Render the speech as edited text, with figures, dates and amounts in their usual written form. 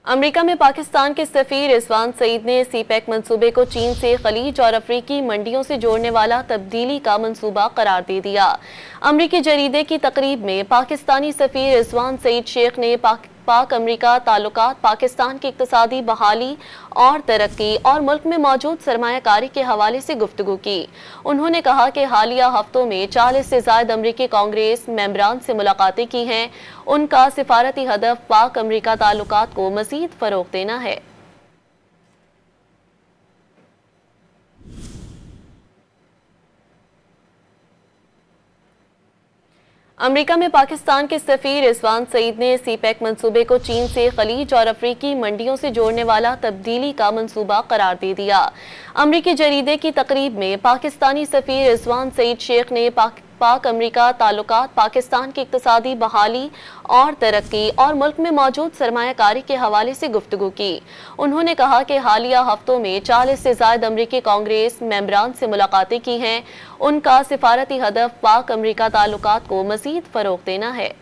America में पाकिस्तान के सफीर रिजवान सईद ने सीपैक मंसूबे को चीन से खलीज और अफ्रीकी मंडियों से जोड़ने वाला तब्दीली का मंसूबा करार दे दिया। अमेरिकी जरीदे की तकरीब में पाकिस्तानी सफीर रिजवान सईद शेख ने पाक अमेरिका ताल्लुकात, पाकिस्तान की इक्तिसादी बहाली और तरक्की और मुल्क में मौजूद सरमायाकारी के हवाले से गुफ्तगू की। उन्होंने कहा कि हालिया हफ्तों में 40 से ज़ायद अमेरिकी कांग्रेस मेंबरान से मुलाकातें की हैं। उनका सिफारती हदफ पाक अमेरिका ताल्लुकात को मज़ीद फ़रोग़ देना है। अमेरिका में पाकिस्तान के सफीर रिजवान सईद ने सीपैक मंसूबे को चीन से खलीज और अफ्रीकी मंडियों से जोड़ने वाला तब्दीली का मंसूबा करार दे दिया। अमेरिकी जरीदे की तकरीब में पाकिस्तानी सफीर रिजवान सईद शेख ने पाक अमेरिका ताल्लुकात, पाकिस्तान की इक्तिसादी बहाली और तरक्की और मुल्क में मौजूद सरमायाकारी के हवाले से गुफ्तगू की। उन्होंने कहा कि हालिया हफ्तों में 40 से ज़ायद अमेरिकी कांग्रेस मेंबरान से मुलाकातें की हैं। उनका सिफारती हदफ पाक अमेरिका ताल्लुकात को मज़ीद फ़रोग़ देना है।